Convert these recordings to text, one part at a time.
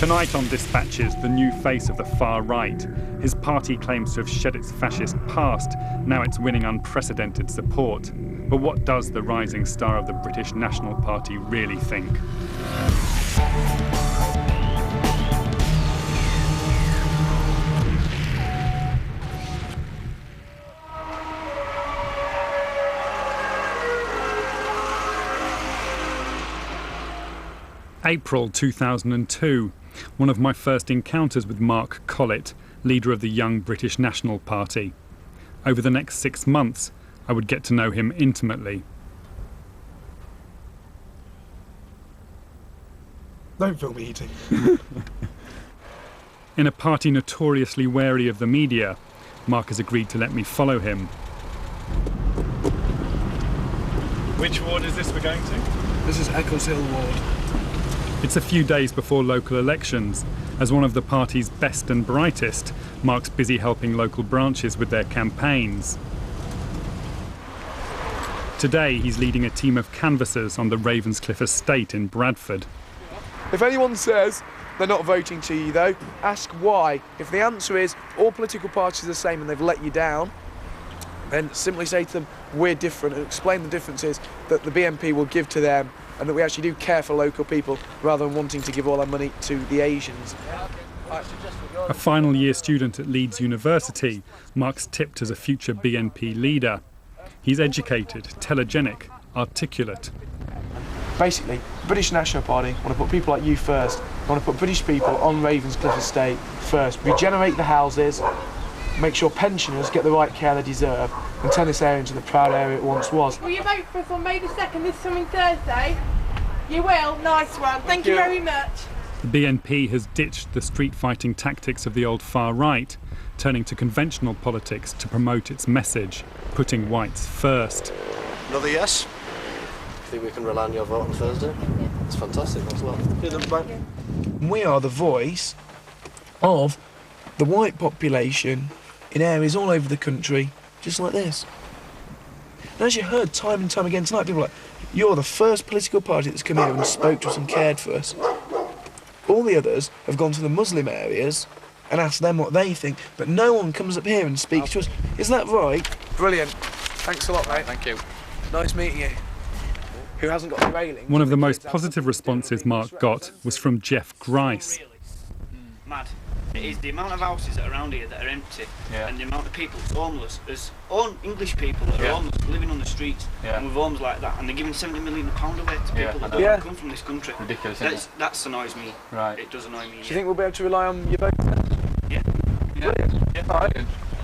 Tonight on Dispatches, the new face of the far right. His party claims to have shed its fascist past. Now it's winning unprecedented support. But what does the rising star of the British National Party really think? April 2002. One of my first encounters with Mark Collett, leader of the Young British National Party. Over the next 6 months, I would get to know him intimately. Don't film me eating. In a party notoriously wary of the media, Mark has agreed to let me follow him. Which ward is this we're going to? This is Eccles Hill Ward. It's a few days before local elections. As one of the party's best and brightest, Mark's busy helping local branches with their campaigns. Today, he's leading a team of canvassers on the Ravenscliffe estate in Bradford. If anyone says they're not voting to you, though, ask why. If the answer is all political parties are the same and they've let you down, then simply say to them, we're different, and explain the differences that the BNP will give to them and that we actually do care for local people rather than wanting to give all our money to the Asians. A final year student at Leeds University, Mark's tipped as a future BNP leader. He's educated, telegenic, articulate. Basically, the British National Party want to put people like you first. They want to put British people on Ravenscliffe estate first. Regenerate the houses, make sure pensioners get the right care they deserve, and turn this area into the proud area it once was. Will you vote for us on May the 2nd, this coming Thursday? You will? Nice one. Thank you very much. The BNP has ditched the street-fighting tactics of the old far right, turning to conventional politics to promote its message, putting whites first. Another yes? I think we can rely on your vote on Thursday. It's fantastic as well. We are the voice of the white population in areas all over the country, just like this. And as you heard time and time again tonight, people are like, you're the first political party that's come here and spoke to us and cared for us. All the others have gone to the Muslim areas and asked them what they think, but no one comes up here and speaks to us. Is that right? Brilliant. Thanks a lot, mate. Thank you. Nice meeting you. Who hasn't got the railing? One of the most positive responses Mark got was from Jeff Grice. Mad. It is the amount of houses that are around here that are empty, and the amount of people that's homeless. There's English people that are homeless, living on the streets, and with homes like that, and they're giving £70 million away to people that don't come from this country. Ridiculous. That annoys me. Right. It does annoy me. Do you think we'll be able to rely on your vote? Yeah. All right.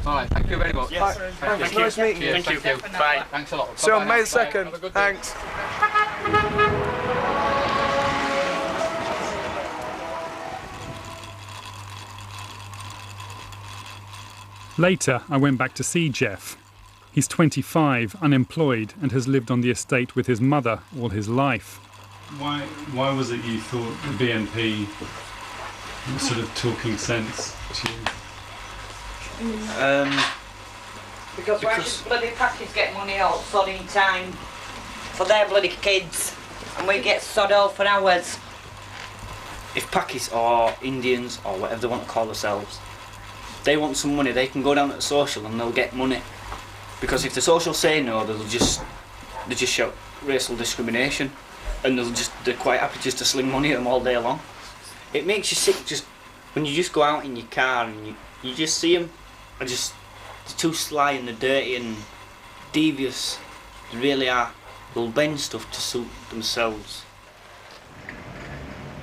All right. Thank you very much. Yes. Thanks. Nice meeting you. Thank you. Bye. Thanks a lot. See you on May the 2nd. Thanks. Later, I went back to see Jeff. He's 25, unemployed, and has lived on the estate with his mother all his life. Why was it you thought the BNP was sort of talking sense to you? Because why should bloody packers get money all sodding time for their bloody kids and we get sod all for ours? If Pakis or Indians or whatever they want to call themselves, they want some money, they can go down at the social and they'll get money. Because if the social say no, they just shout racial discrimination, and they're quite happy just to sling money at them all day long. It makes you sick just when you just go out in your car and you just see them, they're too sly and they're dirty and devious. They really are. They'll bend stuff to suit themselves.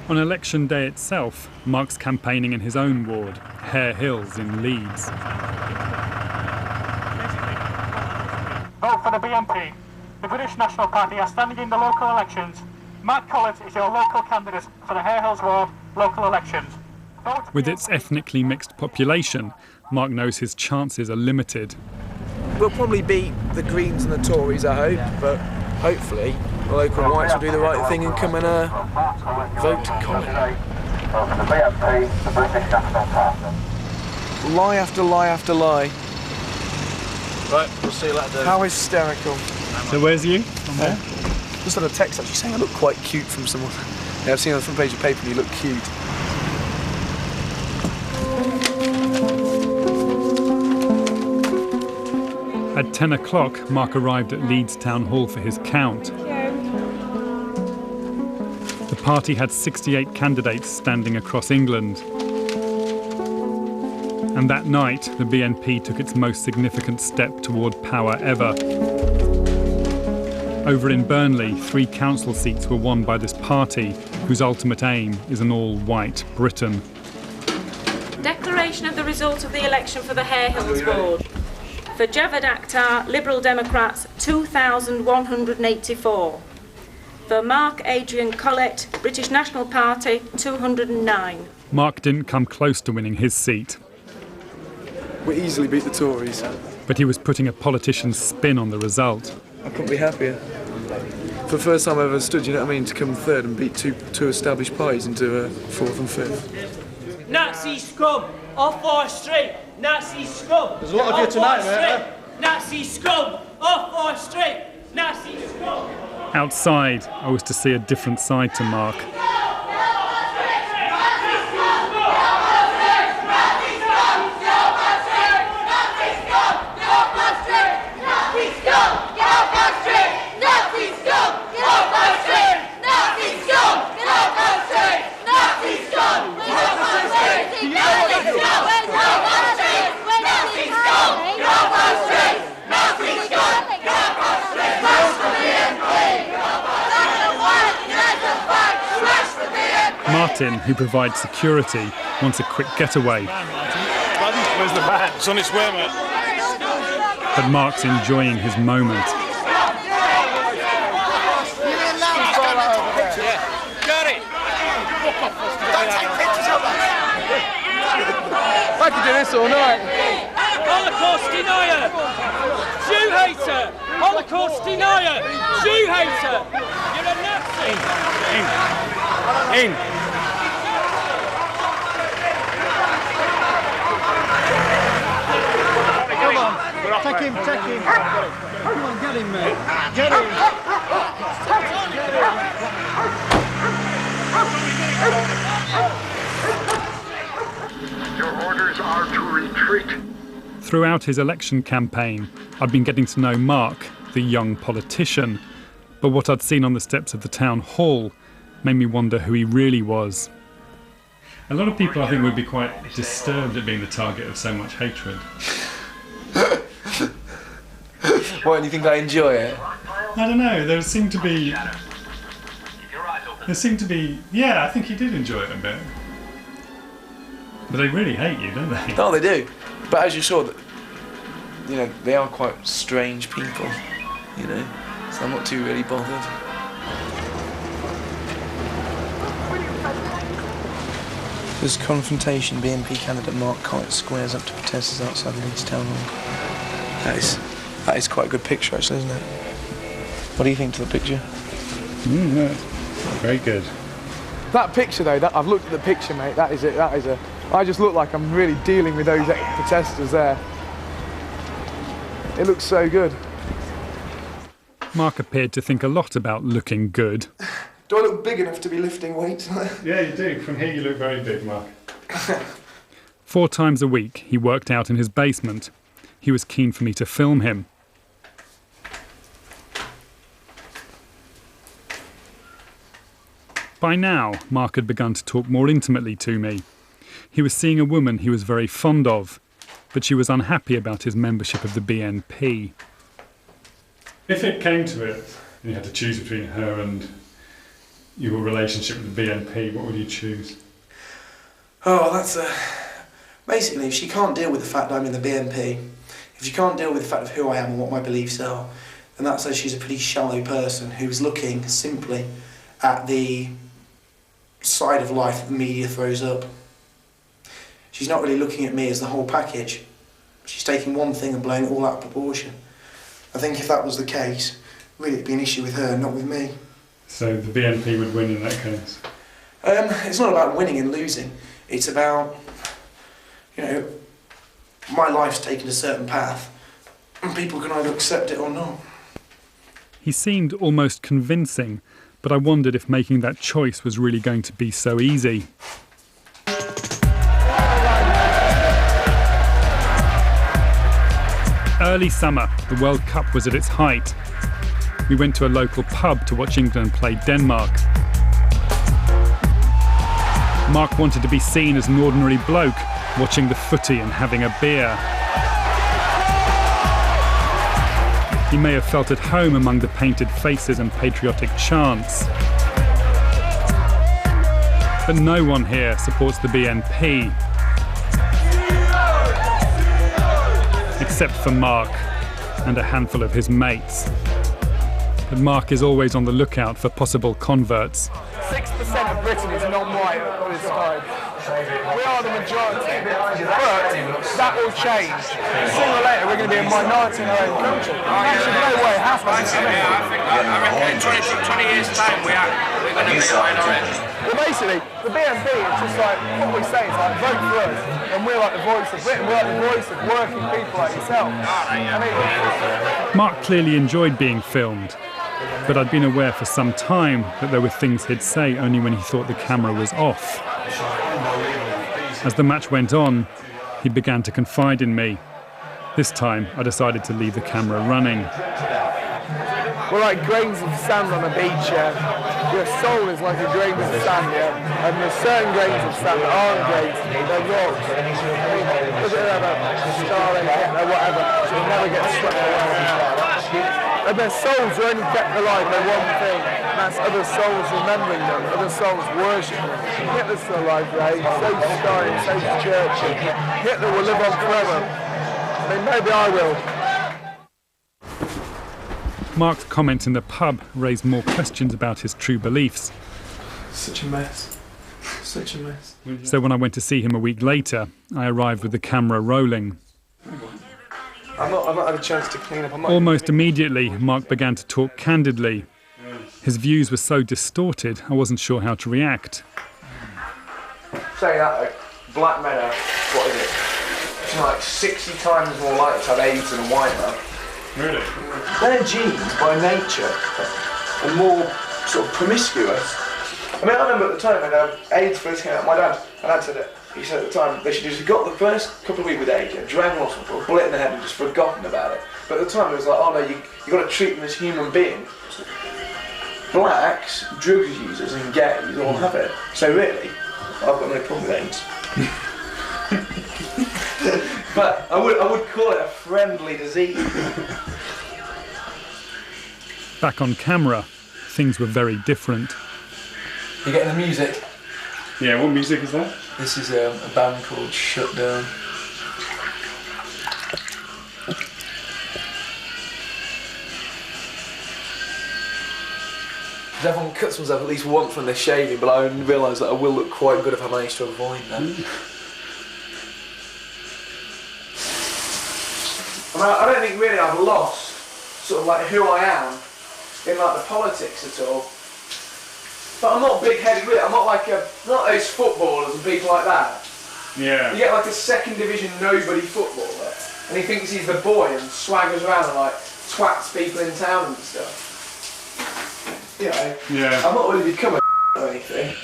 On election day itself, Mark's campaigning in his own ward, Hare Hills in Leeds. Vote for the BNP. The British National Party are standing in the local elections. Mark Collett is your local candidate for the Hare Hills ward local elections. With its ethnically mixed population, Mark knows his chances are limited. We'll probably beat the Greens and the Tories, I hope, but hopefully the local whites will do the right thing and come and vote Collett. Lie after lie after lie. Right, we'll see you later. How hysterical. So where's you? Just had a text actually saying I look quite cute from someone. Yeah, I've seen on the front page of paper you look cute. At 10 o'clock, Mark arrived at Leeds Town Hall for his count. The party had 68 candidates standing across England. And that night, the BNP took its most significant step toward power ever. Over in Burnley, 3 council seats were won by this party, whose ultimate aim is an all-white Britain. Declaration of the result of the election for the Hare Hills Ward. For Javed Akhtar, Liberal Democrats, 2,184. For Mark Adrian Collett, British National Party, 209. Mark didn't come close to winning his seat. We easily beat the Tories. But he was putting a politician's spin on the result. I couldn't be happier. For the first time I've ever stood, you know what I mean, to come third and beat two established parties into fourth and fifth. Nazi scum off our street. Nazi scum. There's a lot of you tonight, mate. Nazi scum off our street. Nazi scum. Outside, I was to see a different side to Mark. Martin, who provides security, wants a quick getaway. Where's the van? It's on its way, mate. But Mark's enjoying his moment. I could do this all night. Holocaust denier. Jew hater. Holocaust denier. Jew hater. You're a Nazi. In. Come on, take him. Come on, get him, mate. Get him. Your orders are to retreat. Throughout his election campaign, I'd been getting to know Mark, the young politician. But what I'd seen on the steps of the town hall made me wonder who he really was. A lot of people, I think, would be quite disturbed at being the target of so much hatred. Why, do you think I enjoy it? I don't know, there seemed to be, yeah, I think you did enjoy it a bit. But they really hate you, don't they? No, they do. But as you saw, you know, they are quite strange people, you know, so I'm not too really bothered. There's confrontation. BNP candidate Mark Collett squares up to protesters outside Leeds Town Hall. That is quite a good picture, actually, isn't it? What do you think to the picture? No, very good. That picture, though, I've looked at the picture, mate. That is it. I just look like I'm really dealing with those protesters there. It looks so good. Mark appeared to think a lot about looking good. Do I look big enough to be lifting weights? Yeah, you do. From here you look very big, Mark. 4 times a week he worked out in his basement. He was keen for me to film him. By now, Mark had begun to talk more intimately to me. He was seeing a woman he was very fond of, but she was unhappy about his membership of the BNP. If it came to it, and you had to choose between her and your relationship with the BNP, what would you choose? Oh, that's basically, if she can't deal with the fact that I'm in the BNP, if she can't deal with the fact of who I am and what my beliefs are, then that says she's a pretty shallow person who's looking simply at the side of life that the media throws up. She's not really looking at me as the whole package. She's taking one thing and blowing it all out of proportion. I think if that was the case, really it'd be an issue with her, not with me. So the BNP would win in that case? It's not about winning and losing. It's about, you know, my life's taken a certain path, and people can either accept it or not. He seemed almost convincing, but I wondered if making that choice was really going to be so easy. Early summer, the World Cup was at its height. We went to a local pub to watch England play Denmark. Mark wanted to be seen as an ordinary bloke, watching the footy and having a beer. He may have felt at home among the painted faces and patriotic chants. But no one here supports the BNP. Except for Mark and a handful of his mates. But Mark is always on the lookout for possible converts. 6% of Britain is non-white at this time. We are the majority, but that will change. Sooner or later, we're going to be a minority in our own country. That should no way happen. I reckon in 20 years' time we're going to be a minority. Well, basically, the BNP is just like what we say. It's like vote for us, and we're like the voice of Britain. We're like the voice of working people like yourself. Mark clearly enjoyed being filmed. But I'd been aware for some time that there were things he'd say only when he thought the camera was off. As the match went on, he began to confide in me. This time, I decided to leave the camera running. We're like grains of sand on a beach, yeah. Your soul is like a grain of sand, yeah. And there's certain grains of sand that aren't grains, they're rocks. I mean, look at that, starring, whatever. You'll never get swept away. And their souls are only kept alive by one thing, and that's other souls remembering them, other souls worshipping them. Hitler's still alive, right? So's Stalin, so's Churchill. Hitler will live on forever. I mean, maybe I will. Mark's comments in the pub raised more questions about his true beliefs. Such a mess. Such a mess. So when I went to see him a week later, I arrived with the camera rolling. I've not had a chance to clean up. Almost immediately, Mark began to talk candidly. His views were so distorted, I wasn't sure how to react. Say that though, black men are, what is it? It's like 60 times more likely to have AIDS than a white man. Really? Their genes, by nature, are more sort of promiscuous. I mean, I remember at the time when AIDS first came out, my dad said it. He said at the time they should just have got the first couple of weeks with AIDS, drag them off for a bullet in the head and just forgotten about it. But at the time it was like, oh no, you got to treat them as human beings. Blacks, drug users and gays all have it. So really, I've got no problem with AIDS. But I would call it a friendly disease. Back on camera, things were very different. You getting the music? Yeah, what music is that? This is a band called Shutdown. Everyone cuts themselves at least once when they're shaving, but I only realise that I will look quite good if I manage to avoid that. I don't think really I've lost sort of like who I am in like the politics at all. But I'm not big-headed really. I'm not like not those footballers and people like that. Yeah. You get like a second division nobody footballer, and he thinks he's the boy and swaggers around and like twats people in town and stuff. You know. Yeah. I'm not really become a or anything.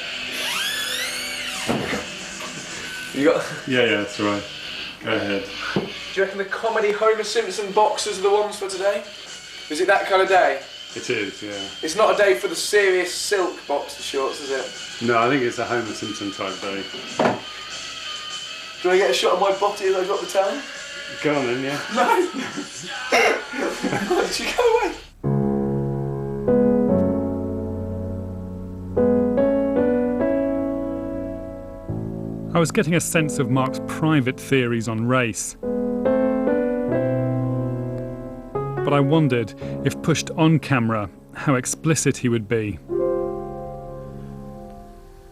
You got? Yeah, that's right. Go ahead. Do you reckon the comedy Homer Simpson boxers are the ones for today? Is it that kind of day? It is, yeah. It's not a day for the serious silk boxer shorts, is it? No, I think it's a Homer Simpson type day. Do I get a shot of my body as I drop the towel? Go on then, yeah. No! Why did you go away? I was getting a sense of Mark's private theories on race. But I wondered, if pushed on camera, how explicit he would be.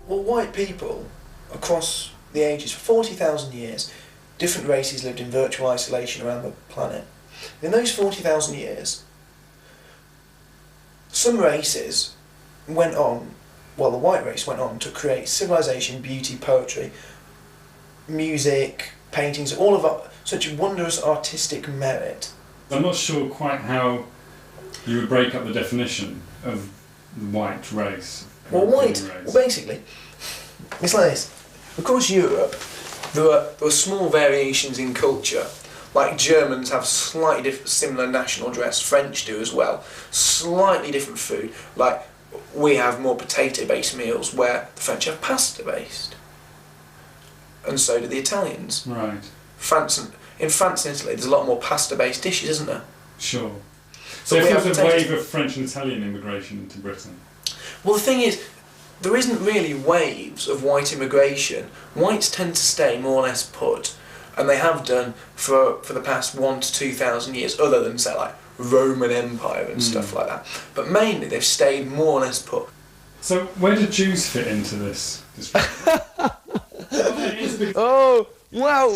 Well, white people across the ages, for 40,000 years, different races lived in virtual isolation around the planet. In those 40,000 years, some races went on, well, the white race went on to create civilization, beauty, poetry, music, paintings, all of such wondrous artistic merit. I'm not sure quite how you would break up the definition of white race. Well, basically, it's like this. Across Europe, there were small variations in culture, Like Germans have slightly similar national dress, French do as well. Slightly different food. Like we have more potato-based meals where the French have pasta-based. And so do the Italians. Right. In France and Italy, there's a lot more pasta-based dishes, isn't there? Sure. So if there's a wave of French and Italian immigration into Britain? Well, the thing is, there isn't really waves of white immigration. Whites tend to stay more or less put, and they have done for the past 1,000 to 2,000 years, other than, say, like Roman Empire and stuff like that. But mainly, they've stayed more or less put. So where do Jews fit into this? Oh, wow,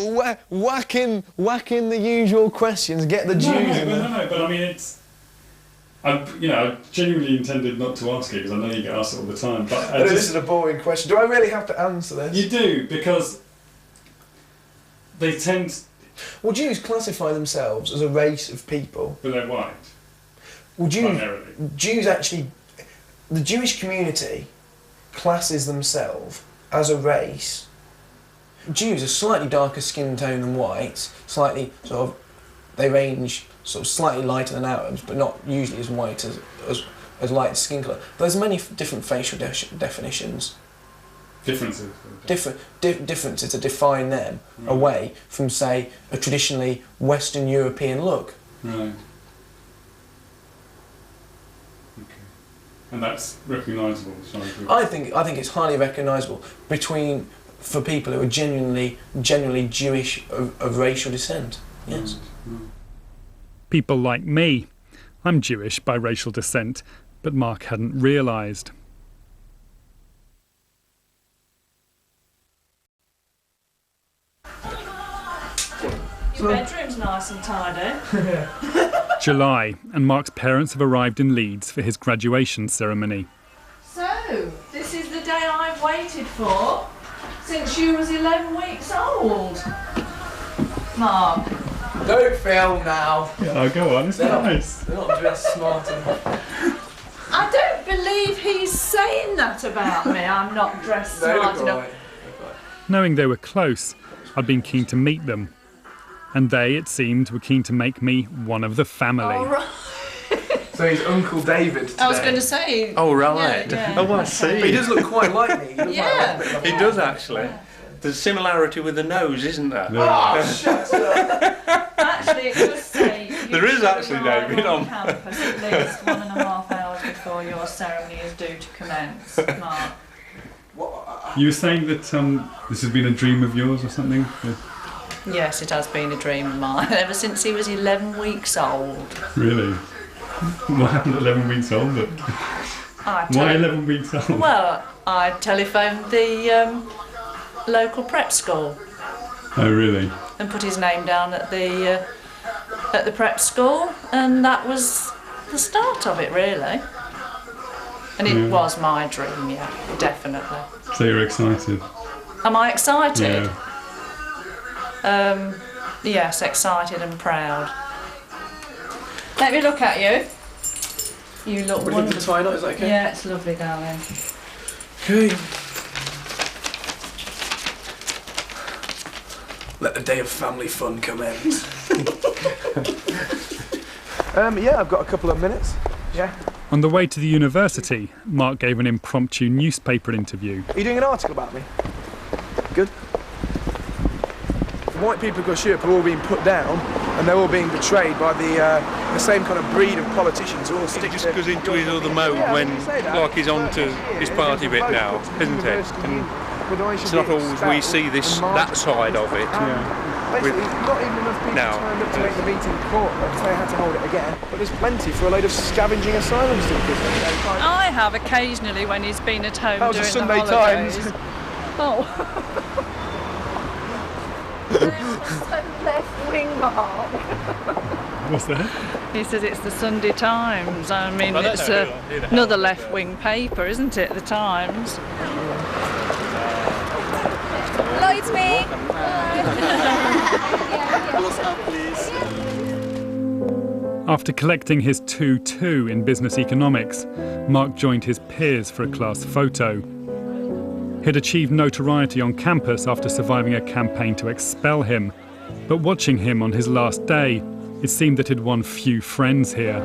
whacking the usual questions, get the Jews in there. No, but I mean, I genuinely intended not to ask it because I know you get asked it all the time. But this is a boring question. Do I really have to answer this? You do, because they tend... Well, Jews classify themselves as a race of people. But they're white. Well, primarily. Jews actually... The Jewish community classes themselves as a race. Jews are slightly darker skin tone than whites, slightly sort of... They range sort of slightly lighter than Arabs, but not usually as white as light skin colour. But there's many different facial definitions. Differences? Differences to define them away from, say, a traditionally Western European look. Right. Okay. And that's recognisable? I think it's highly recognisable for people who are genuinely Jewish of racial descent. Yes. People like me. I'm Jewish by racial descent, but Mark hadn't realised. Your bedroom's nice and tidy. July, and Mark's parents have arrived in Leeds for his graduation ceremony. So, this is the day I've waited for since you was 11 weeks old. Mark. Don't film now. Oh, go on, it's nice. They're not dressed smart enough. I don't believe he's saying that about me. I'm not dressed smart enough. Knowing they were close, I'd been keen to meet them. And they, it seemed, were keen to make me one of the family. Oh, right. So he's Uncle David today. I was going to say... Oh, right. Yeah. Oh, I see. But he does look quite like me. He does, actually. There's a similarity with the nose, isn't there? Oh, shut up! Actually, it does say... There is actually, David. On campus at least 1.5 hours before your ceremony is due to commence. Mark. You were saying that this has been a dream of yours or something? Yes, it has been a dream of mine ever since he was 11 weeks old. Really? What happened at 11 weeks old? Why 11 weeks old? Well, I telephoned the local prep school. Oh, really? And put his name down at the prep school, and that was the start of it, really. And it was my dream, yeah, definitely. So you're excited? Am I excited? Yeah. Yes, excited and proud. Let me look at you. You look wonderful. Would you tie knot? Is that okay? Yeah, it's lovely, darling. Okay. Let the day of family fun commence. Yeah, I've got a couple of minutes. Yeah. On the way to the university, Mark gave an impromptu newspaper interview. Are you doing an article about me? Good. The white people across Europe are all being put down, and they're all being betrayed by the same kind of breed of politicians who all stick. He just goes into his other mode when, like, he's on to his party bit now, isn't it? And it's not always we see that side of it. Basically, not even enough people turned up to make the meeting in court, because they had to hold it again. But there's plenty for a load of scavenging asylum seekers. I have occasionally when he's been at home that was during the Sunday the holidays. Times. Oh. Left-wing Mark. What's that? He says it's the Sunday Times. I mean, it's another left-wing paper, isn't it? The Times. Hello, it's me. After collecting his 2-2 in business economics, Mark joined his peers for a class photo. He'd achieved notoriety on campus after surviving a campaign to expel him. But watching him on his last day, it seemed that he'd won few friends here.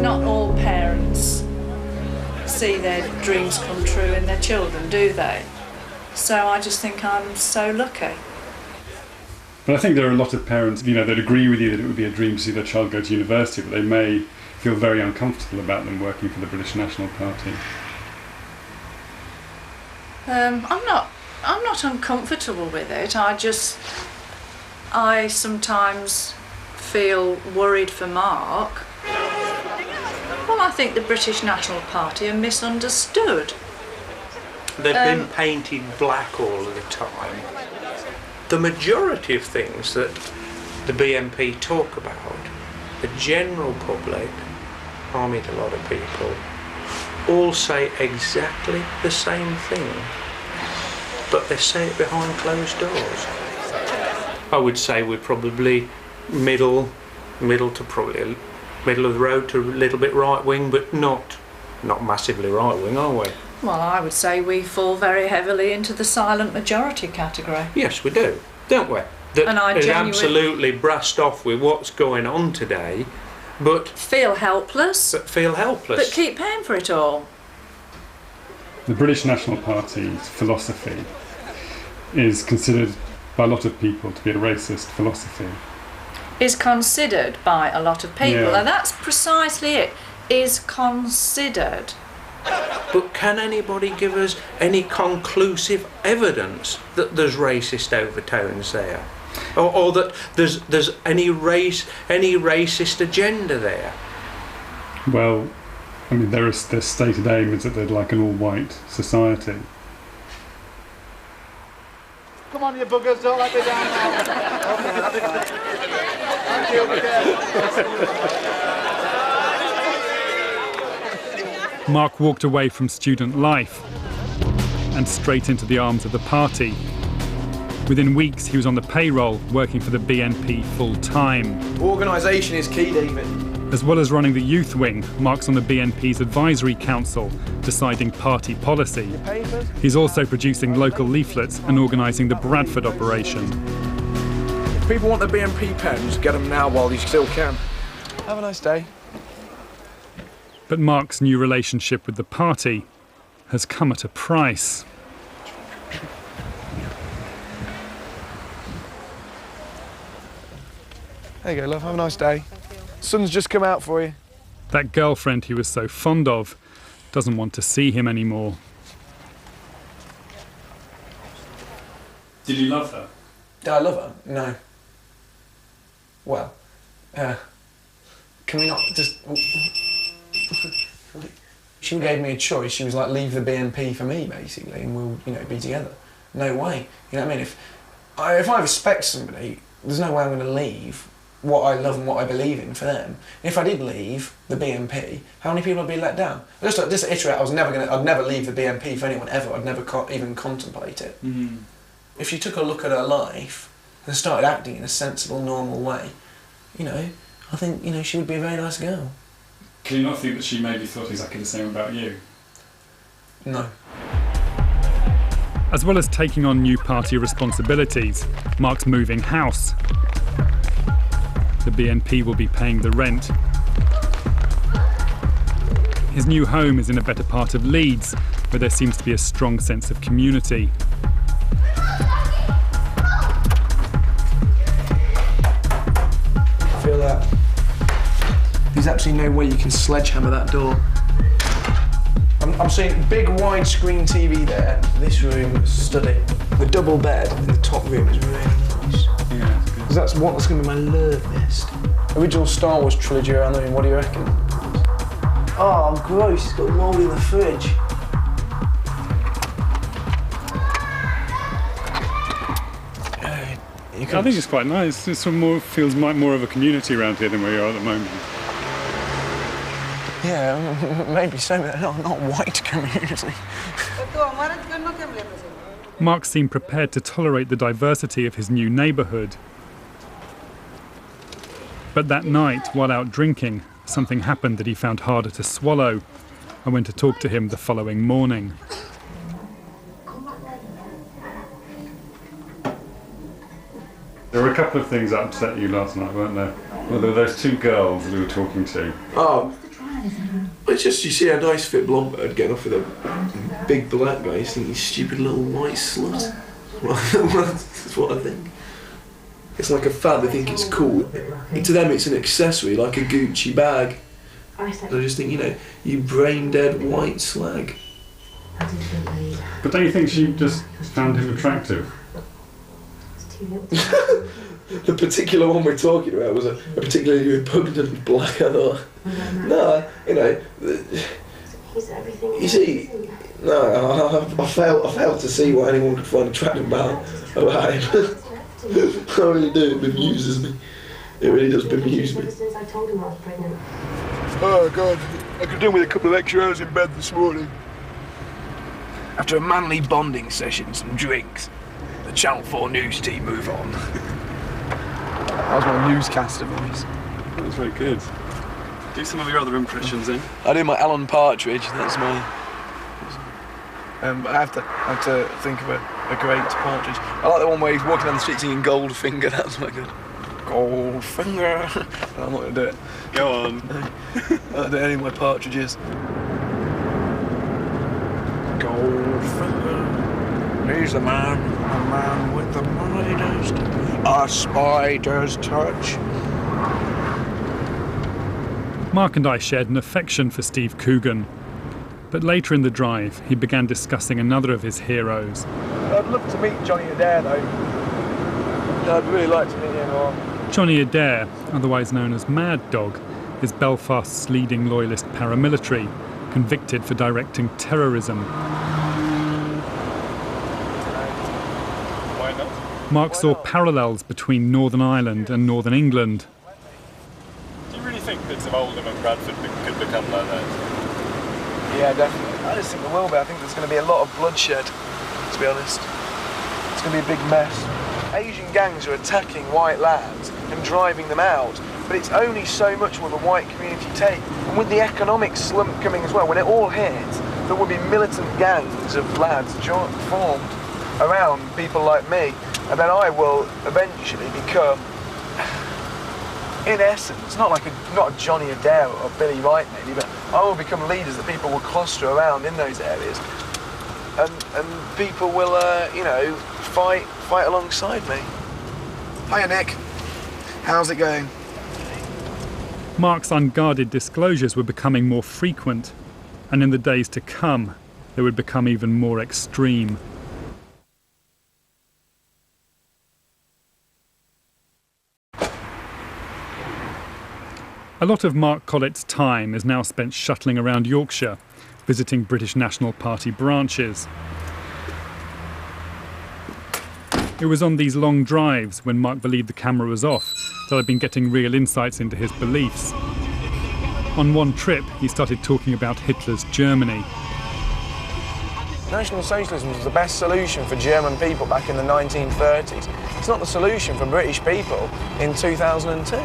Not all parents see their dreams come true in their children, do they? So I just think I'm so lucky. But I think there are a lot of parents, that agree with you that it would be a dream to see their child go to university, but they may feel very uncomfortable about them working for the British National Party. I'm not uncomfortable with it. I sometimes feel worried for Mark. Well, I think the British National Party are misunderstood. They've been painted black all of the time. The majority of things that the BNP talk about, the general public, I meet a lot of people, all say exactly the same thing, but they say it behind closed doors. I would say we're probably middle to probably middle of the road to a little bit right wing, but not massively right wing, are we? Well, I would say we fall very heavily into the silent majority category. Yes, we do, don't we? That and I is absolutely brassed off with what's going on today, but feel helpless. But keep paying for it all. The British National Party's philosophy is considered by a lot of people to be a racist philosophy. Is considered by a lot of people, yeah. And that's precisely it. Is considered. But can anybody give us any conclusive evidence that there's racist overtones there, or that there's any racist agenda there? Well, I mean, their stated aim is that they'd like an all-white society. Come on, you buggers, don't let me down now. Okay, that's fine. Mark walked away from student life and straight into the arms of the party. Within weeks, he was on the payroll, working for the BNP full-time. Organisation is key, David. As well as running the youth wing, Mark's on the BNP's advisory council, deciding party policy. He's also producing local leaflets and organising the Bradford operation. If people want the BNP pens, get them now while you still can. Have a nice day. But Mark's new relationship with the party has come at a price. There you go, love. Have a nice day. Sun's just come out for you. That girlfriend he was so fond of doesn't want to see him anymore. Did you love her? Did I love her? No. Well, can we not just... She gave me a choice. She was like, leave the BNP for me, basically, and we'll, be together. No way. You know what I mean? If I respect somebody, there's no way I'm going to leave what I love and what I believe in for them. If I did leave the BNP, how many people would be let down? Just to iterate, I'd never leave the BNP for anyone ever. I'd never even contemplate it. Mm-hmm. If she took a look at her life and started acting in a sensible, normal way, I think, she would be a very nice girl. Can you not think that she maybe thought exactly the same about you? No. As well as taking on new party responsibilities, Mark's moving house. The BNP will be paying the rent. His new home is in a better part of Leeds, where there seems to be a strong sense of community. Feel that? There's absolutely no way you can sledgehammer that door. I'm seeing big widescreen TV there. This room, study. The double bed in the top room is really nice. Yeah, because that's what's going to be my love nest. Original Star Wars trilogy around there. What do you reckon? Oh, gross! It's got mould in the fridge. I think it's quite nice. It feels more of a community around here than where you are at the moment. Yeah, maybe so, but not white community. Mark seemed prepared to tolerate the diversity of his new neighbourhood. But that night, while out drinking, something happened that he found harder to swallow. I went to talk to him the following morning. There were a couple of things that upset you last night, weren't there? Well, there were those two girls that we were talking to. Oh, it's just you see a nice fit blonde bird getting off with a big black guy, you think, you stupid little white slut. That's what I think. It's like a fad, they think it's cool. To them it's an accessory, like a Gucci bag. I just think, you know, you brain dead white slag. But don't you think she just found him attractive? The particular one we're talking about was a particularly repugnant black, I thought. No, you know, you see, no, I failed to see what anyone could find attractive about him. I really do, it bemuses me. It really does bemuse me. Oh God, I could do with a couple of extra hours in bed this morning. After a manly bonding session, some drinks, the Channel 4 news team move on. That was my newscaster voice. That was very good. Do some of your other impressions then. I do my Alan Partridge, that's my... I have to think of a great Partridge. I like the one where he's walking down the street singing Goldfinger, that's my good. Goldfinger. I'm not going to do it. Go on. I don't do any of my Partridges. Goldfinger. He's the man with the mightiest, a spider's touch. Mark and I shared an affection for Steve Coogan. But later in the drive, he began discussing another of his heroes. I'd love to meet Johnny Adair, though. I'd really like to meet him. Johnny Adair, otherwise known as Mad Dog, is Belfast's leading loyalist paramilitary, convicted for directing terrorism. Why not? Mark saw parallels between Northern Ireland and Northern England. Do you really think bits of Oldham and Bradford could become like that? Yeah, definitely. I just think there will be. I think there's going to be a lot of bloodshed, to be honest. It's going to be a big mess. Asian gangs are attacking white lads and driving them out, but it's only so much will the white community take. And with the economic slump coming as well, when it all hits, there will be militant gangs of lads formed around people like me, and then I will eventually become, in essence, not a Johnny Adair or Billy Wright maybe, but I will become leaders that people will cluster around in those areas, and people will, you know, fight alongside me. Hiya, Nick. How's it going? Mark's unguarded disclosures were becoming more frequent, and in the days to come, they would become even more extreme. A lot of Mark Collett's time is now spent shuttling around Yorkshire, visiting British National Party branches. It was on these long drives, when Mark believed the camera was off, that I'd been getting real insights into his beliefs. On one trip, he started talking about Hitler's Germany. National Socialism was the best solution for German people back in the 1930s. It's not the solution for British people in 2002.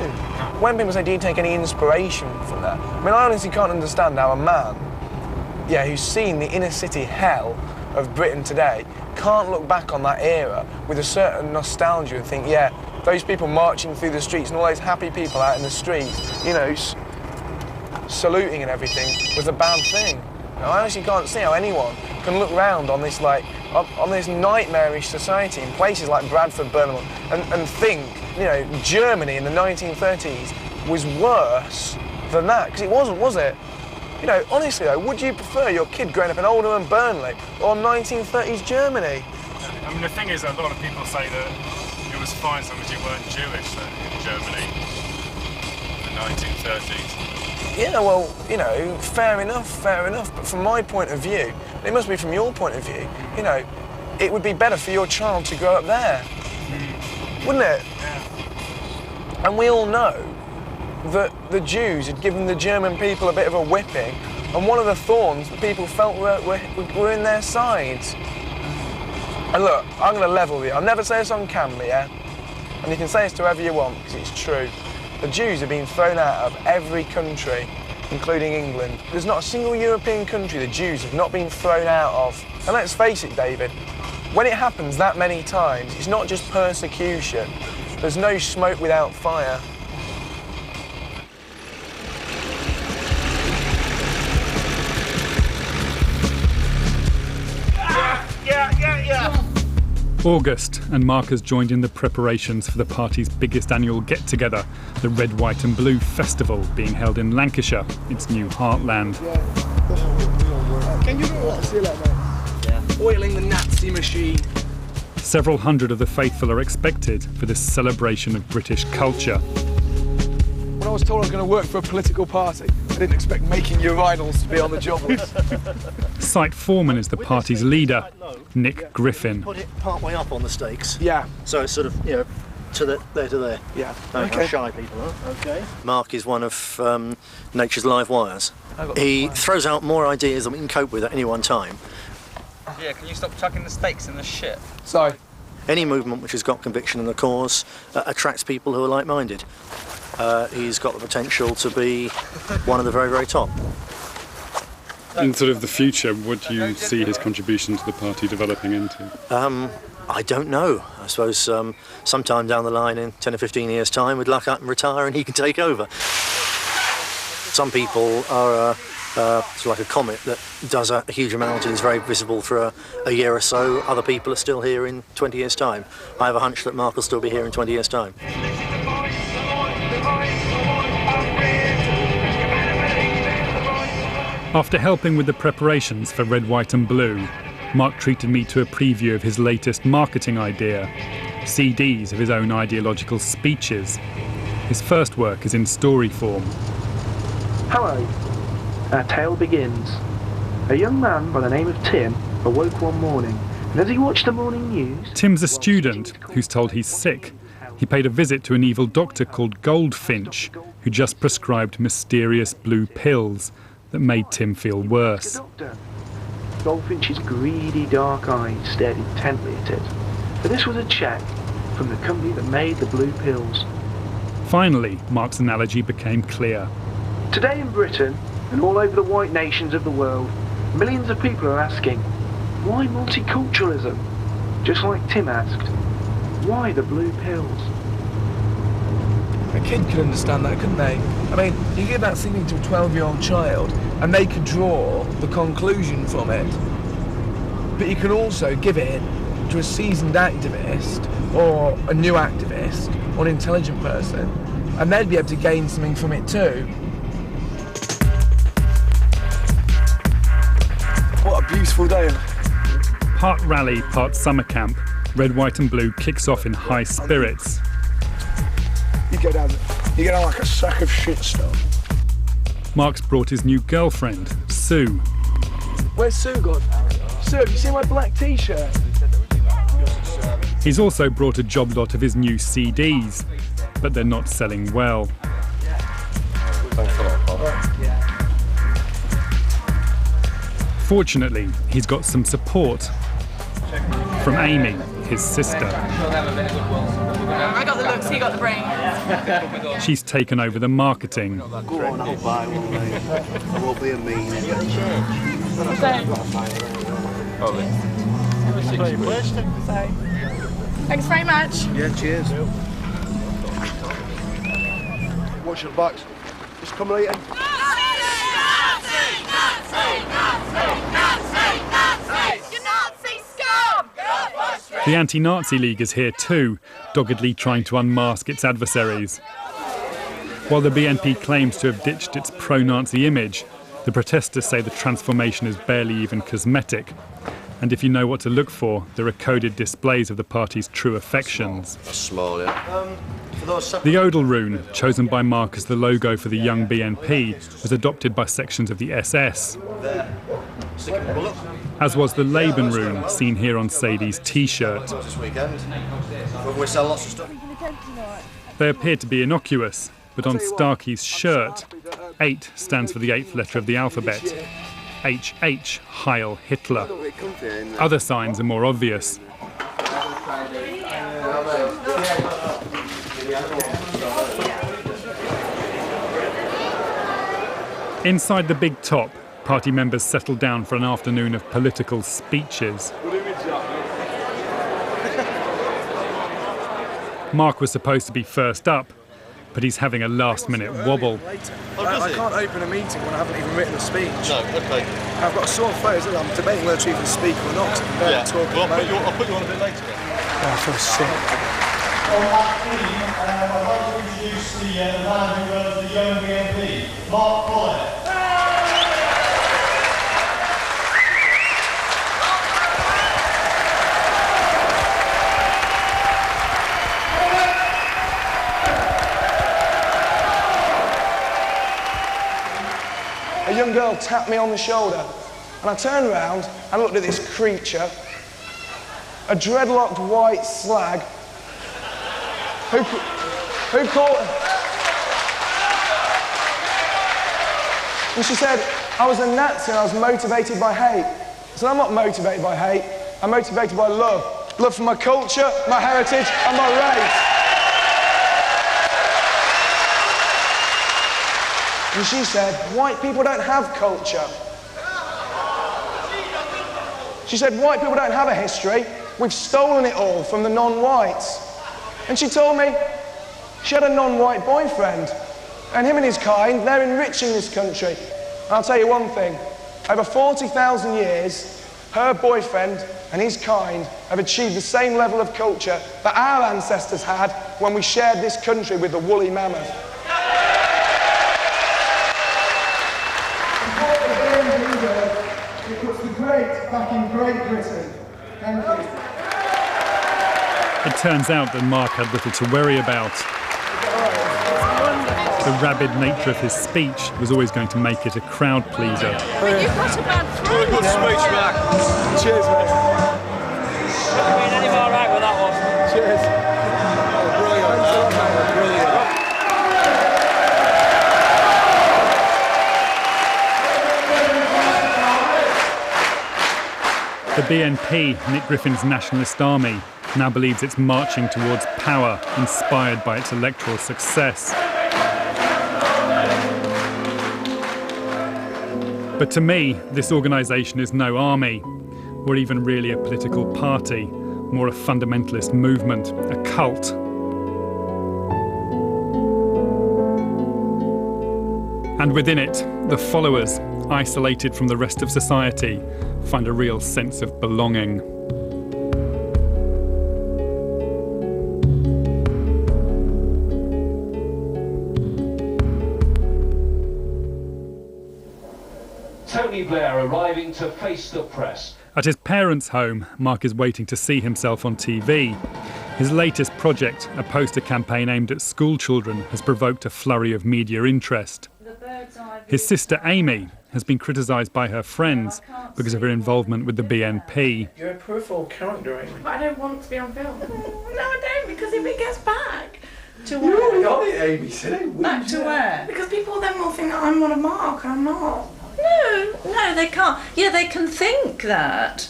When people say, do you take any inspiration from that? I mean, I honestly can't understand how a man, who's seen the inner city hell of Britain today, can't look back on that era with a certain nostalgia and think, yeah, those people marching through the streets and all those happy people out in the streets, you know, saluting and everything was a bad thing. I honestly can't see how anyone can look round on this on this nightmarish society in places like Bradford, Birmingham, and think, you know, Germany in the 1930s was worse than that, because it wasn't, was it? You know, honestly though, would you prefer your kid growing up in Oldham and Burnley or 1930s Germany? I mean, the thing is, a lot of people say that it was fine as long as you weren't Jewish in Germany in the 1930s. Yeah, well, you know, fair enough, but from my point of view, it must be from your point of view, you know, it would be better for your child to grow up there, wouldn't it? Yeah. And we all know that the Jews had given the German people a bit of a whipping, and one of the thorns that people felt were in their sides. And look, I'm going to level with you. I'll never say this on camera, yeah? And you can say this to whoever you want, because it's true. The Jews have been thrown out of every country, including England. There's not a single European country the Jews have not been thrown out of. And let's face it, David, when it happens that many times, it's not just persecution. There's no smoke without fire. August, and Mark has joined in the preparations for the party's biggest annual get-together, the Red, White and Blue Festival, being held in Lancashire, its new heartland. Can you see that, mate? Yeah. Oiling the Nazi machine. Several hundred of the faithful are expected for this celebration of British culture. When I was told I was going to work for a political party, I didn't expect making urinals to be on the job list. Site foreman is the party's leader, Nick Griffin. Put it part way up on the stakes. Yeah. So it's sort of, you know, to there. Yeah. How shy people are. Okay. Mark is one of nature's live wires. He throws out more ideas than we can cope with at any one time. Yeah, can you stop chucking the stakes in the shit? Sorry. Any movement which has got conviction in the cause attracts people who are like-minded. He's got the potential to be one of the very, very top. In sort of the future, what do you see his contribution to the party developing into? I don't know. I suppose sometime down the line in 10 or 15 years' time, with luck, I can retire and he can take over. Some people are sort of like a comet that does a huge amount and is very visible for a year or so. Other people are still here in 20 years' time. I have a hunch that Mark will still be here in 20 years' time. After helping with the preparations for Red, White and Blue, Mark treated me to a preview of his latest marketing idea, CDs of his own ideological speeches. His first work is in story form. Hello. Our tale begins. A young man by the name of Tim awoke one morning, and as he watched the morning news... Tim's a student who's told he's sick. He paid a visit to an evil doctor called Goldfinch, who just prescribed mysterious blue pills that made Tim feel worse. Goldfinch's greedy dark eyes stared intently at it, but this was a check from the company that made the blue pills. Finally, Mark's analogy became clear. Today in Britain, and all over the white nations of the world, millions of people are asking, why multiculturalism? Just like Tim asked, why the blue pills? A kid could understand that, couldn't they? I mean, you give that thing to a 12-year-old child and they could draw the conclusion from it. But you can also give it to a seasoned activist or a new activist or an intelligent person and they'd be able to gain something from it too. What a beautiful day. Part rally, part summer camp, Red, White and Blue kicks off in high spirits. You go down like a sack of shit stuff. Mark's brought his new girlfriend, Sue. Where's Sue gone? Sue, have you seen my black t-shirt? He's also brought a job lot of his new CDs, but they're not selling well. Fortunately, he's got some support from Amy, his sister. I got the looks, he got the brain. She's taken over the marketing. Go on, I'll buy one, mate. I won't be a mean. Thanks very much. Yeah, cheers. Watch your backs. Just come right in. The Anti-Nazi League is here too, doggedly trying to unmask its adversaries. While the BNP claims to have ditched its pro-Nazi image, the protesters say the transformation is barely even cosmetic. And if you know what to look for, there are coded displays of the party's true affections. Small, yeah. The Odal rune, chosen by Mark as the logo for the young BNP, was adopted by sections of the SS. As was the Laban rune, seen here on Sadie's t-shirt. They appear to be innocuous, but on Starkey's shirt, 8 stands for the 8th letter of the alphabet. HH, Heil Hitler. Other signs are more obvious. Inside the big top, party members settle down for an afternoon of political speeches. Mark was supposed to be first up, but he's having a last-minute wobble. I can't open a meeting when I haven't even written a speech. No, okay. I've got a sore throat, I'm debating whether to even speak or not. Yeah, well, I'll put you on a bit later then. Oh, I feel sick. On that theme, I'd like to introduce the man who runs the Young BNP, Mark Collett. A young girl tapped me on the shoulder, and I turned around and looked at this creature, a dreadlocked white slag, who called... And she said, I was a Nazi and I was motivated by hate. I said, I'm not motivated by hate, I'm motivated by love. Love for my culture, my heritage, and my race. And she said, white people don't have culture. She said, white people don't have a history. We've stolen it all from the non-whites. And she told me she had a non-white boyfriend. And him and his kind, they're enriching this country. And I'll tell you one thing. Over 40,000 years, her boyfriend and his kind have achieved the same level of culture that our ancestors had when we shared this country with the woolly mammoth. It puts the great back in Great Britain. Thank you. It turns out that Mark had little to worry about. The rabid nature of his speech was always going to make it a crowd pleaser. But you've got a bad throat. Good speech, Mark. Cheers, mate. Haven't been any more right with that one. Cheers. Oh, brilliant. Brilliant. The BNP, Nick Griffin's nationalist army, now believes it's marching towards power, inspired by its electoral success. But to me, this organisation is no army, or even really a political party, more a fundamentalist movement, a cult. And within it, the followers, isolated from the rest of society, find a real sense of belonging. Tony Blair arriving to face the press. At his parents' home, Mark is waiting to see himself on TV. His latest project, a poster campaign aimed at school children, has provoked a flurry of media interest. His sister Amy has been criticised by her friends because of her involvement with the BNP. You're a peripheral character, Amy. But I don't want to be on film. No, I don't, because if it gets back to You where? already got it, Amy. Said Back to where? Because people then will think that I'm one of Mark, and I'm not. No, they can't. Yeah, they can think that.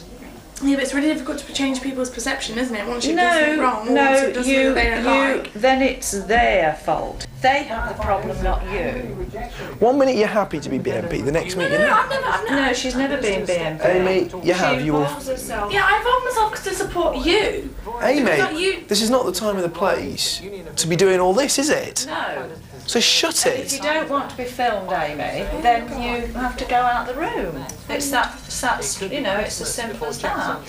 Yeah, but it's really difficult to change people's perception, isn't it? Once you do something wrong, or once it does something that they don't like. Then it's their fault. They have the problem, not you. 1 minute you're happy to be BNP, the next minute you're not. No, she's never been BNP. Amy, you have. You will. Yeah, I involved myself to support you. Amy, this is not the time or the place to be doing all this, is it? No. So shut And if you it. don't want to be filmed, Amy, then you have to go out the room. It's that's you know, it's as simple as that.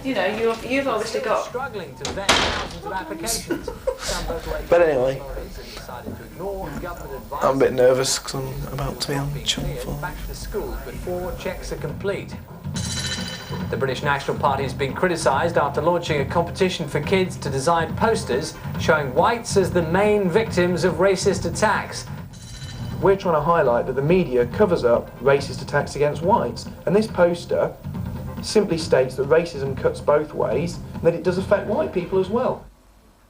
You know, you've obviously got. But anyway, I'm a bit nervous because I'm about to be on Channel 4. Back to school before checks are complete. The British National Party has been criticised after launching a competition for kids to design posters showing whites as the main victims of racist attacks. We're trying to highlight that the media covers up racist attacks against whites, and this poster simply states that racism cuts both ways and that it does affect white people as well.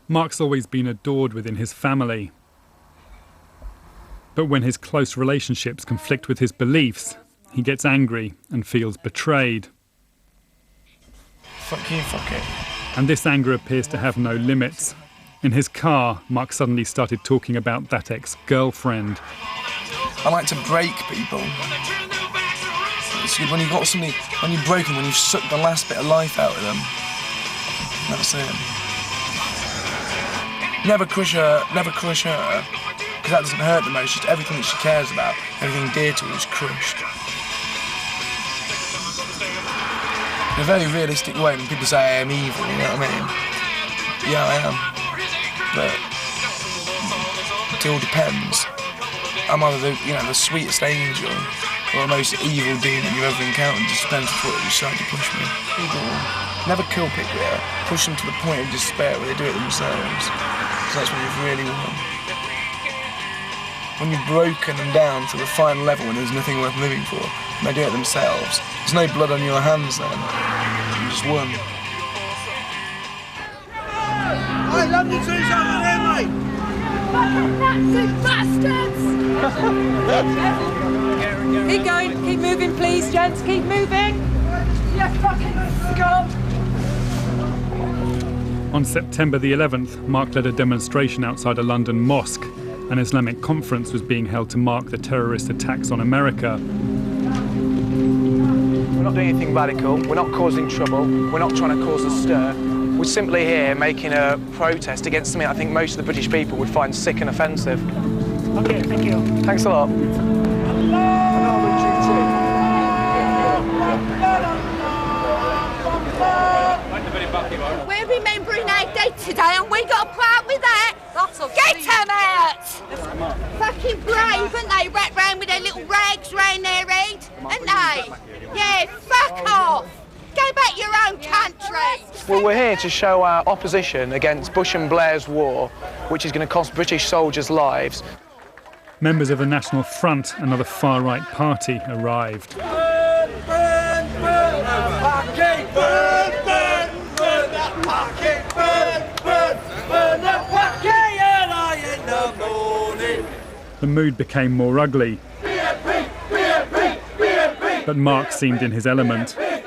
Mark's always been adored within his family. But when his close relationships conflict with his beliefs, he gets angry and feels betrayed. Fuck you, fuck it. And this anger appears to have no limits. In his car, Mark suddenly started talking about that ex-girlfriend. I like to break people. It's good when you've got somebody, when you've broken, when you've sucked the last bit of life out of them. That's it. Never crush her, because that doesn't hurt the most. Just everything that she cares about, everything dear to her is crushed. In a very realistic way, when people say I am evil, you know what I mean? Yeah, I am. But it all depends. I'm either the sweetest angel or the most evil demon you've ever encountered. Just depends what you decide to push me. Never kill people, push them to the point of despair where they do it themselves. So that's when you've really won. When you've broken them down to the final level when there's nothing worth living for, and they do it themselves. There's no blood on your hands then. You just won. I love you two over there, mate! Fucking bastards! Keep going, keep moving, please, gents, keep moving! You fucking scum! On September the 11th, Mark led a demonstration outside a London mosque. An Islamic conference was being held to mark the terrorist attacks on America. We're not doing anything radical, we're not causing trouble, we're not trying to cause a stir. We're simply here making a protest against something I think most of the British people would find sick and offensive. Okay, thank you. Thanks a lot. We're remembering our dead today and we got to put up with that. Get them out! Fucking brave, aren't they? Wrapped round with their little rags round their head, aren't they? Yeah, fuck off! Go back your own country! Well, we're here to show our opposition against Bush and Blair's war, which is going to cost British soldiers' lives. Members of the National Front, another far-right party, arrived. The mood became more ugly, but Mark seemed in his element. I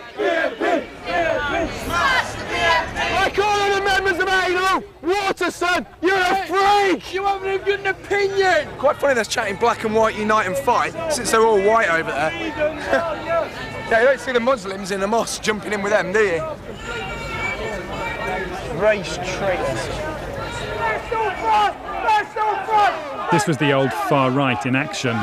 call on the members of ADO! Waterson, you're a freak! You haven't even got an opinion! Quite funny that's chatting black and white unite and fight, since they're all white over there. Yeah, you don't see the Muslims in the mosque jumping in with them, do you? Race traitors. This was the old far right in action.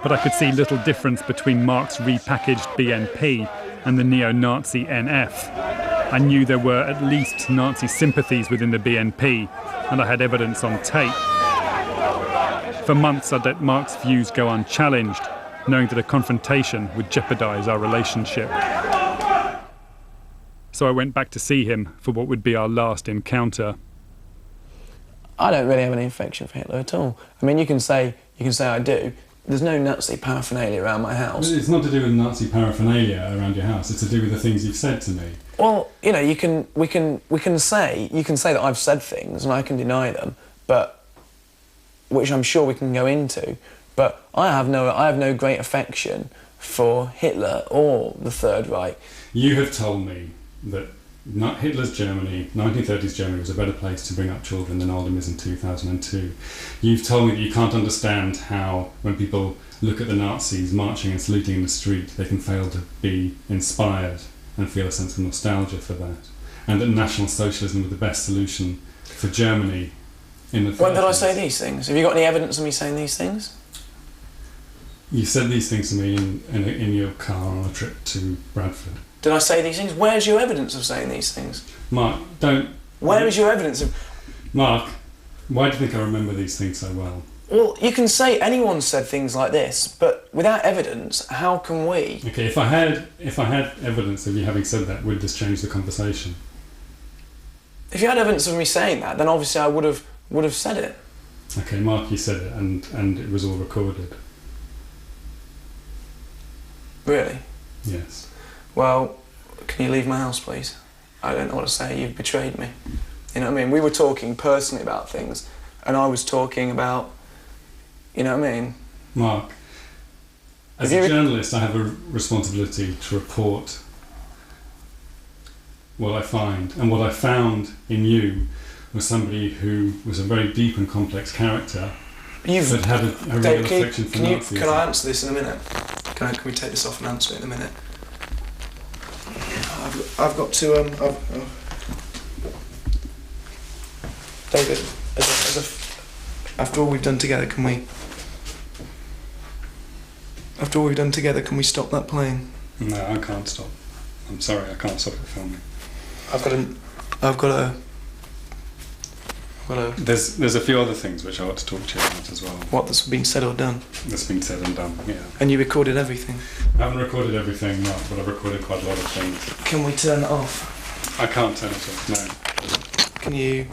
But I could see little difference between Mark's repackaged BNP and the neo-Nazi NF. I knew there were at least Nazi sympathies within the BNP, and I had evidence on tape. For months I'd let Mark's views go unchallenged, knowing that a confrontation would jeopardise our relationship. So I went back to see him for what would be our last encounter. I don't really have any affection for Hitler at all. I mean, you can say I do. There's no Nazi paraphernalia around my house. It's not to do with Nazi paraphernalia around your house. It's to do with the things you've said to me. Well, you know, you can say that I've said things and I can deny them, but which I'm sure we can go into. But I have no great affection for Hitler or the Third Reich. You have told me that Hitler's Germany, 1930s Germany, was a better place to bring up children than Oldham is in 2002. You've told me that you can't understand how, when people look at the Nazis marching and saluting in the street, they can fail to be inspired and feel a sense of nostalgia for that. And that National Socialism was the best solution for Germany in the 30s. When did I say these things? Have you got any evidence of me saying these things? You said these things to me in your car on a trip to Bradford. Did I say these things? Where's your evidence of saying these things? Mark, don't... Where is your evidence of... Mark, why do you think I remember these things so well? Well, you can say anyone said things like this, but without evidence, how can we? Okay, if I had evidence of you having said that, would this change the conversation? If you had evidence of me saying that, then obviously I would have said it. Okay, Mark, you said it, and it was all recorded. Really? Yes. Well, can you leave my house, please? I don't know what to say. You've betrayed me. You know what I mean? We were talking personally about things, and I was talking about, you know what I mean? Mark, as a journalist, I have a responsibility to report what I find, and what I found in you was somebody who was a very deep and complex character, but had a real affection for Nazis. Can I answer this in a minute? Can we take this off and answer it in a minute? I've got to David, after all we've done together, can we? After all we've done together, can we stop that playing? No, I can't stop. I'm sorry, I can't stop it filming. I've got a. There's a few other things which I want to talk to you about as well. What, that's been said or done? That's been said and done, yeah. And you recorded everything? I haven't recorded everything, no, but I've recorded quite a lot of things. Can we turn it off? I can't turn it off, no. Can you...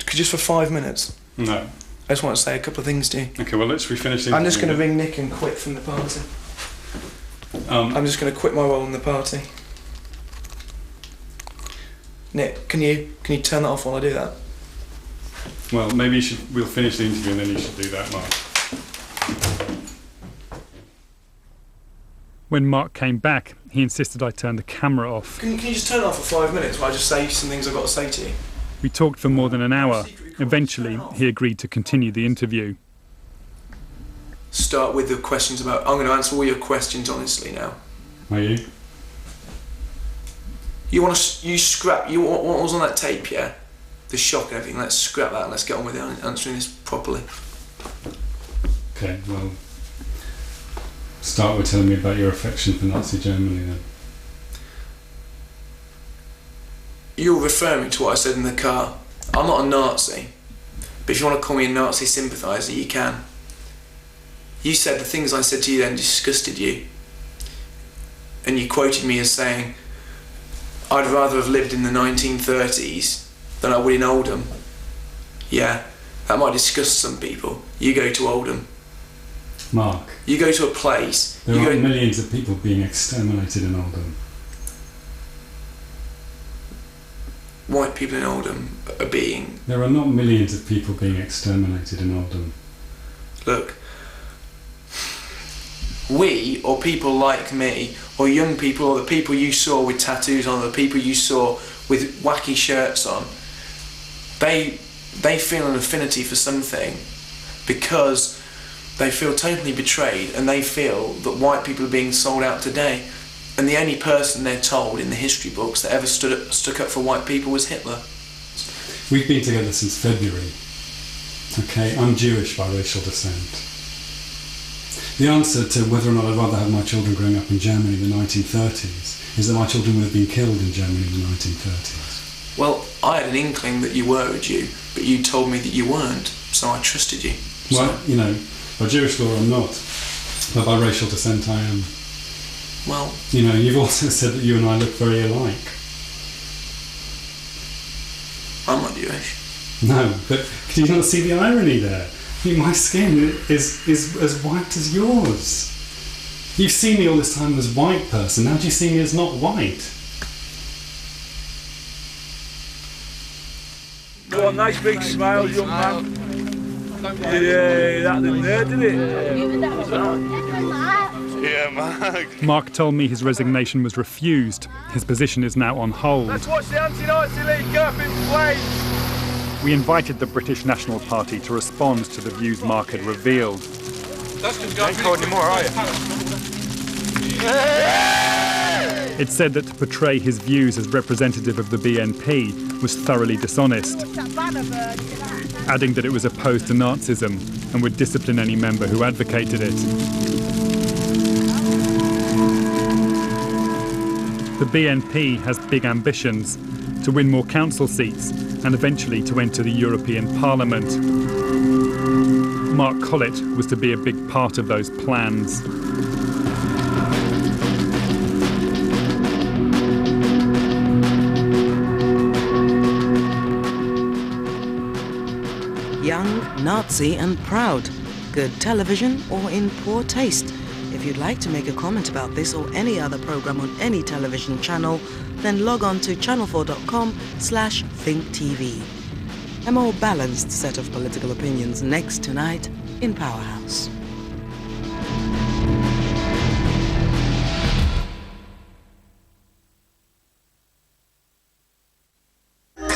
just for 5 minutes? No. I just want to say a couple of things to you. Okay, well, let's finish the I'm just going to ring Nick and quit from the party. I'm just going to quit my role in the party. Nick, can you turn that off while I do that? Well, maybe we'll finish the interview and then you should do that, Mark. When Mark came back, he insisted I turn the camera off. Can you just turn it off for 5 minutes while I just say some things I've got to say to you? We talked for more than an hour. Eventually, he agreed to continue the interview. Start with the questions about... I'm going to answer all your questions honestly now. Are you? You want to... You scrap... what was on that tape, yeah? The shock and everything. Let's scrap that and let's get on with it, answering this properly. Okay, well... Start with telling me about your affection for Nazi Germany then. You're referring to what I said in the car. I'm not a Nazi, but if you want to call me a Nazi sympathiser, you can. You said the things I said to you then disgusted you. And you quoted me as saying, I'd rather have lived in the 1930s than I would in Oldham. Yeah, that might disgust some people. You go to Oldham. Mark. You go to a place... There are millions of people being exterminated in Oldham. White people in Oldham are being... There are not millions of people being exterminated in Oldham. Look, we, or people like me, or young people, or the people you saw with tattoos on, or the people you saw with wacky shirts on, they feel an affinity for something because they feel totally betrayed and they feel that white people are being sold out today. And the only person they're told in the history books that ever stuck up for white people was Hitler. We've been together since February. Okay, I'm Jewish by racial descent. The answer to whether or not I'd rather have my children growing up in Germany in the 1930s is that my children would have been killed in Germany in the 1930s. Well, I had an inkling that you were a Jew, but you told me that you weren't, so I trusted you. Well, you know, by Jewish law I'm not, but by racial descent I am. Well... You know, you've also said that you and I look very alike. I'm not Jewish. No, but can you not see the irony there? I mean, my skin is as white as yours. You've seen me all this time as a white person, now do you see me as not white? Go on, nice big smile, young man. Yeah, that didn't hurt, did it? Yeah, Mark. Mark told me his resignation was refused. His position is now on hold. Let's watch the Anti-Nazi League go up in flames. We invited the British National Party to respond to the views Mark had revealed. You ain't caught anymore, are you? It said that to portray his views as representative of the BNP was thoroughly dishonest, adding that it was opposed to Nazism and would discipline any member who advocated it. The BNP has big ambitions to win more council seats and eventually to enter the European Parliament. Mark Collett was to be a big part of those plans. Young, Nazi and proud. Good television or in poor taste? If you'd like to make a comment about this or any other program on any television channel, then log on to channel4.com/thinktv. A more balanced set of political opinions next tonight in Powerhouse.